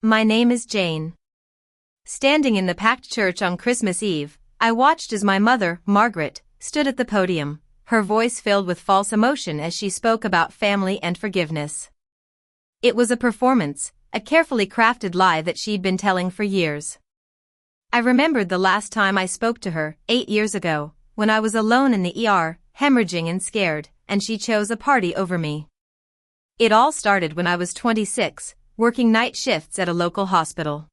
My name is Jane. Standing in the packed church on Christmas Eve, I watched as my mother, Margaret, stood at the podium, her voice filled with false emotion as she spoke about family and forgiveness. It was a performance, a carefully crafted lie that she'd been telling for years. I remembered the last time I spoke to her, 8 years ago, when I was alone in the ER, hemorrhaging and scared, and she chose a party over me. It all started when I was 26, working night shifts at a local hospital.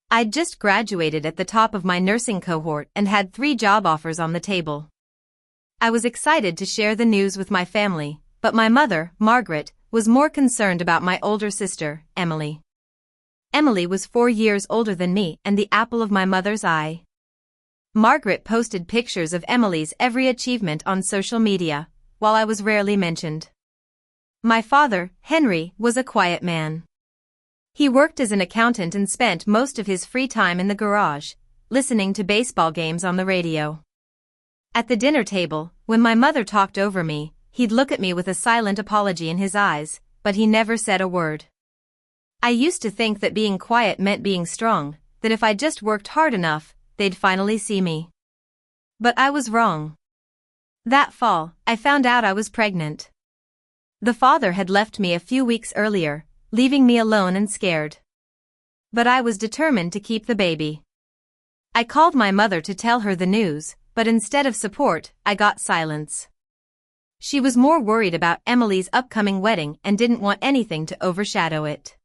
I'd just graduated at the top of my nursing cohort and had 3 job offers on the table. I was excited to share the news with my family, but my mother, Margaret, was more concerned about my older sister, Emily. Emily was 4 years older than me and the apple of my mother's eye. Margaret posted pictures of Emily's every achievement on social media, while I was rarely mentioned. My father, Henry, was a quiet man. He worked as an accountant and spent most of his free time in the garage, listening to baseball games on the radio. At the dinner table, when my mother talked over me, he'd look at me with a silent apology in his eyes, but he never said a word. I used to think that being quiet meant being strong, that if I just worked hard enough, they'd finally see me. But I was wrong. That fall, I found out I was pregnant. The father had left me a few weeks earlier, leaving me alone and scared. But I was determined to keep the baby. I called my mother to tell her the news, but instead of support, I got silence. She was more worried about Emily's upcoming wedding and didn't want anything to overshadow it.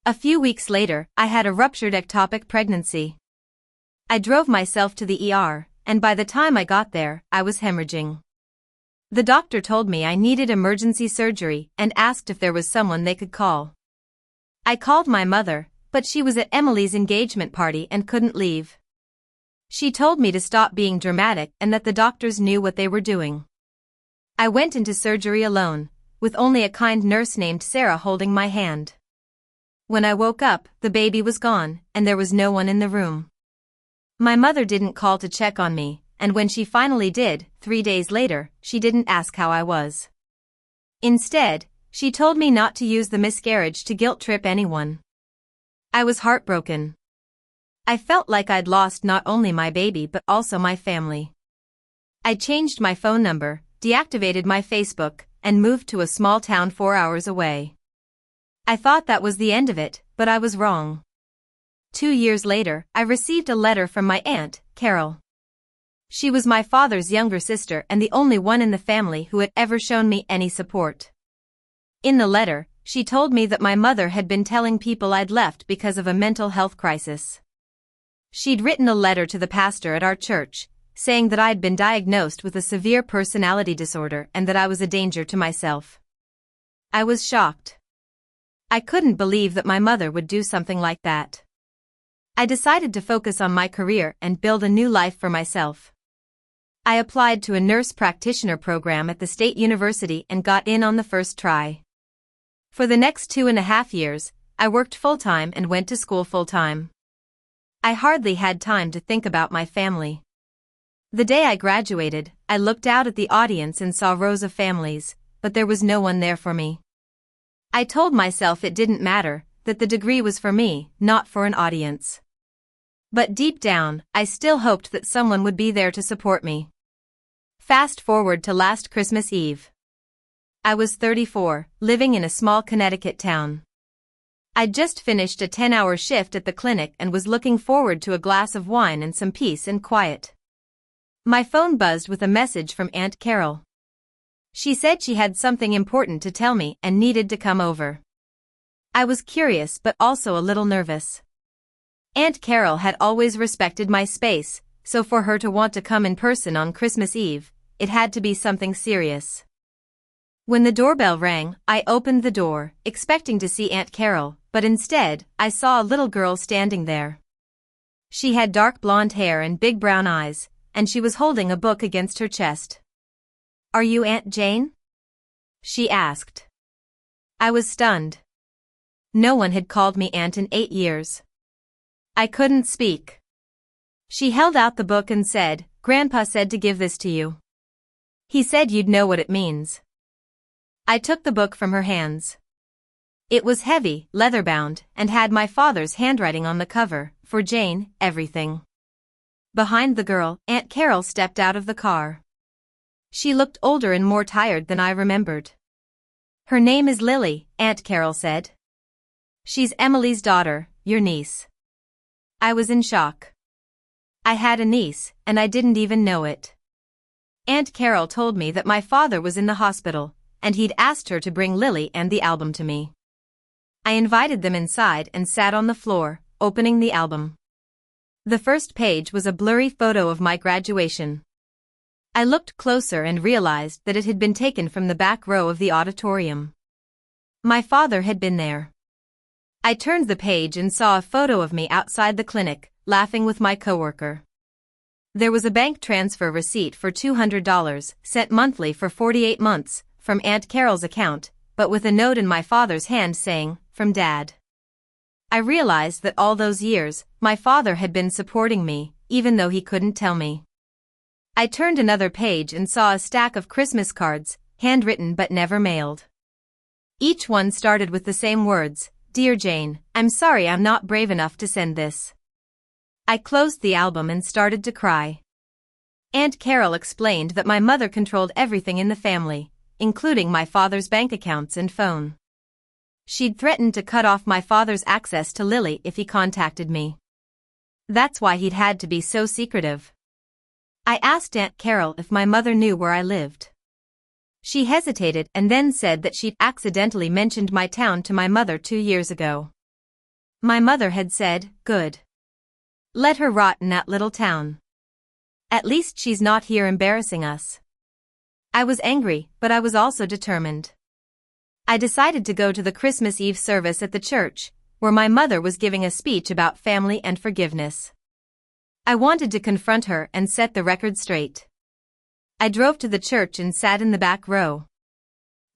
A few weeks later, I had a ruptured ectopic pregnancy. I drove myself to the ER, and by the time I got there, I was hemorrhaging. The doctor told me I needed emergency surgery and asked if there was someone they could call. I called my mother, but she was at Emily's engagement party and couldn't leave. She told me to stop being dramatic and that the doctors knew what they were doing. I went into surgery alone, with only a kind nurse named Sarah holding my hand. When I woke up, the baby was gone, and there was no one in the room. My mother didn't call to check on me, and when she finally did, 3 days later, she didn't ask how I was. Instead, she told me not to use the miscarriage to guilt-trip anyone. I was heartbroken. I felt like I'd lost not only my baby but also my family. I changed my phone number, deactivated my Facebook, and moved to a small town 4 hours away. I thought that was the end of it, but I was wrong. 2 years later, I received a letter from my aunt, Carol. She was my father's younger sister and the only one in the family who had ever shown me any support. In the letter, she told me that my mother had been telling people I'd left because of a mental health crisis. She'd written a letter to the pastor at our church, saying that I'd been diagnosed with a severe personality disorder and that I was a danger to myself. I was shocked. I couldn't believe that my mother would do something like that. I decided to focus on my career and build a new life for myself. I applied to a nurse practitioner program at the state university and got in on the first try. For the next 2.5 years, I worked full-time and went to school full-time. I hardly had time to think about my family. The day I graduated, I looked out at the audience and saw rows of families, but there was no one there for me. I told myself it didn't matter, that the degree was for me, not for an audience. But deep down, I still hoped that someone would be there to support me. Fast forward to last Christmas Eve. I was 34, living in a small Connecticut town. I'd just finished a 10-hour shift at the clinic and was looking forward to a glass of wine and some peace and quiet. My phone buzzed with a message from Aunt Carol. She said she had something important to tell me and needed to come over. I was curious but also a little nervous. Aunt Carol had always respected my space, so for her to want to come in person on Christmas Eve, it had to be something serious. When the doorbell rang, I opened the door, expecting to see Aunt Carol, but instead, I saw a little girl standing there. She had dark blonde hair and big brown eyes, and she was holding a book against her chest. "Are you Aunt Jane?" she asked. I was stunned. No one had called me aunt in 8 years. I couldn't speak. She held out the book and said, "Grandpa said to give this to you. He said you'd know what it means." I took the book from her hands. It was heavy, leather-bound, and had my father's handwriting on the cover, "For Jane, everything." Behind the girl, Aunt Carol stepped out of the car. She looked older and more tired than I remembered. "Her name is Lily," Aunt Carol said. "She's Emily's daughter, your niece." I was in shock. I had a niece, and I didn't even know it. Aunt Carol told me that my father was in the hospital, and he'd asked her to bring Lily and the album to me. I invited them inside and sat on the floor, opening the album. The first page was a blurry photo of my graduation. I looked closer and realized that it had been taken from the back row of the auditorium. My father had been there. I turned the page and saw a photo of me outside the clinic, laughing with my coworker. There was a bank transfer receipt for $200, sent monthly for 48 months, from Aunt Carol's account, but with a note in my father's hand saying, "From Dad." I realized that all those years, my father had been supporting me, even though he couldn't tell me. I turned another page and saw a stack of Christmas cards, handwritten but never mailed. Each one started with the same words, "Dear Jane, I'm sorry I'm not brave enough to send this." I closed the album and started to cry. Aunt Carol explained that my mother controlled everything in the family, including my father's bank accounts and phone. She'd threatened to cut off my father's access to Lily if he contacted me. That's why he'd had to be so secretive. I asked Aunt Carol if my mother knew where I lived. She hesitated and then said that she'd accidentally mentioned my town to my mother 2 years ago. My mother had said, "Good. Let her rot in that little town. At least she's not here embarrassing us." I was angry, but I was also determined. I decided to go to the Christmas Eve service at the church, where my mother was giving a speech about family and forgiveness. I wanted to confront her and set the record straight. I drove to the church and sat in the back row.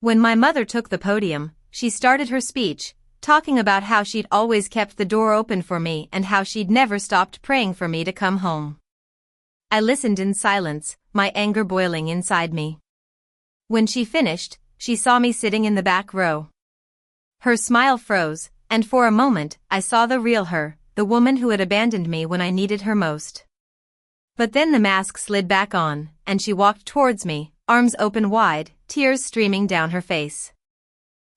When my mother took the podium, she started her speech, talking about how she'd always kept the door open for me and how she'd never stopped praying for me to come home. I listened in silence, my anger boiling inside me. When she finished, she saw me sitting in the back row. Her smile froze, and for a moment, I saw the real her, the woman who had abandoned me when I needed her most. But then the mask slid back on, and she walked towards me, arms open wide, tears streaming down her face.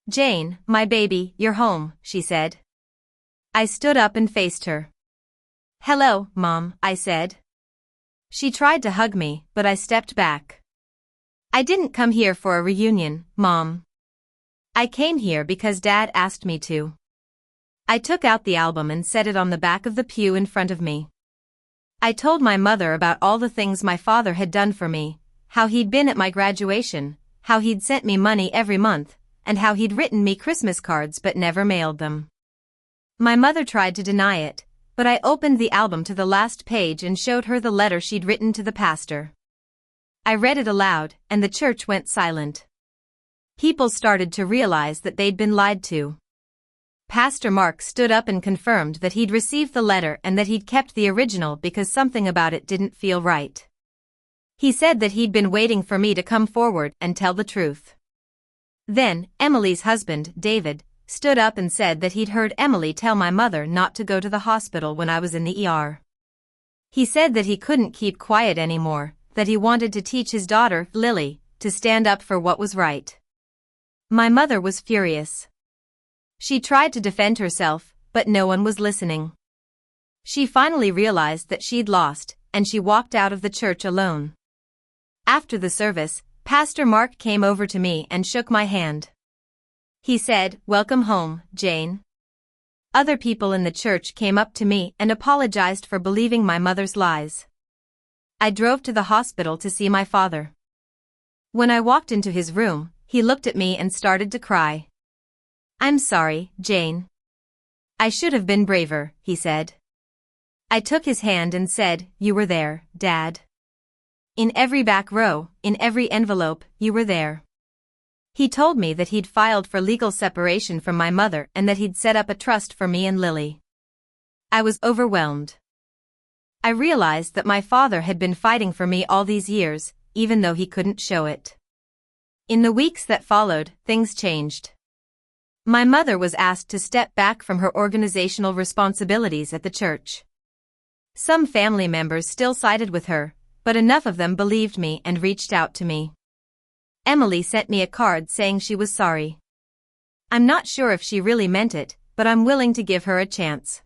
"Jane, my baby, you're home," she said. I stood up and faced her. "Hello, Mom," I said. She tried to hug me, but I stepped back. "I didn't come here for a reunion, Mom. I came here because Dad asked me to." I took out the album and set it on the back of the pew in front of me. I told my mother about all the things my father had done for me, how he'd been at my graduation, how he'd sent me money every month, and how he'd written me Christmas cards but never mailed them. My mother tried to deny it, but I opened the album to the last page and showed her the letter she'd written to the pastor. I read it aloud, and the church went silent. People started to realize that they'd been lied to. Pastor Mark stood up and confirmed that he'd received the letter and that he'd kept the original because something about it didn't feel right. He said that he'd been waiting for me to come forward and tell the truth. Then, Emily's husband, David, stood up and said that he'd heard Emily tell my mother not to go to the hospital when I was in the ER. He said that he couldn't keep quiet anymore, that he wanted to teach his daughter, Lily, to stand up for what was right. My mother was furious. She tried to defend herself, but no one was listening. She finally realized that she'd lost, and she walked out of the church alone. After the service, Pastor Mark came over to me and shook my hand. He said, "Welcome home, Jane." Other people in the church came up to me and apologized for believing my mother's lies. I drove to the hospital to see my father. When I walked into his room, he looked at me and started to cry. "I'm sorry, Jane. I should have been braver," he said. I took his hand and said, "You were there, Dad. In every back row, in every envelope, you were there." He told me that he'd filed for legal separation from my mother and that he'd set up a trust for me and Lily. I was overwhelmed. I realized that my father had been fighting for me all these years, even though he couldn't show it. In the weeks that followed, things changed. My mother was asked to step back from her organizational responsibilities at the church. Some family members still sided with her, but enough of them believed me and reached out to me. Emily sent me a card saying she was sorry. I'm not sure if she really meant it, but I'm willing to give her a chance.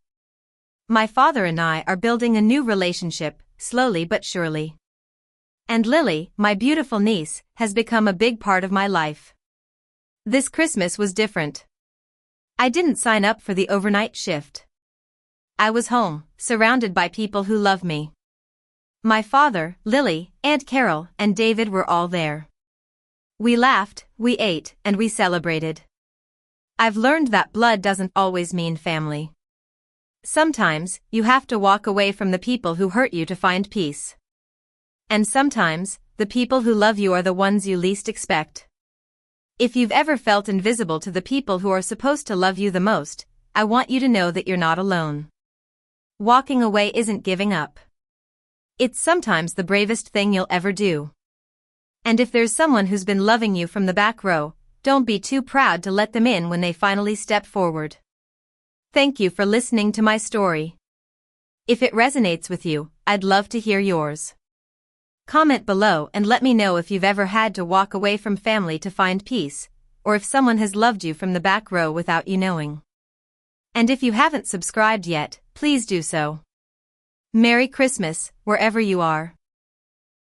My father and I are building a new relationship, slowly but surely. And Lily, my beautiful niece, has become a big part of my life. This Christmas was different. I didn't sign up for the overnight shift. I was home, surrounded by people who love me. My father, Lily, Aunt Carol, and David were all there. We laughed, we ate, and we celebrated. I've learned that blood doesn't always mean family. Sometimes, you have to walk away from the people who hurt you to find peace. And sometimes, the people who love you are the ones you least expect. If you've ever felt invisible to the people who are supposed to love you the most, I want you to know that you're not alone. Walking away isn't giving up. It's sometimes the bravest thing you'll ever do. And if there's someone who's been loving you from the back row, don't be too proud to let them in when they finally step forward. Thank you for listening to my story. If it resonates with you, I'd love to hear yours. Comment below and let me know if you've ever had to walk away from family to find peace, or if someone has loved you from the back row without you knowing. And if you haven't subscribed yet, please do so. Merry Christmas, wherever you are.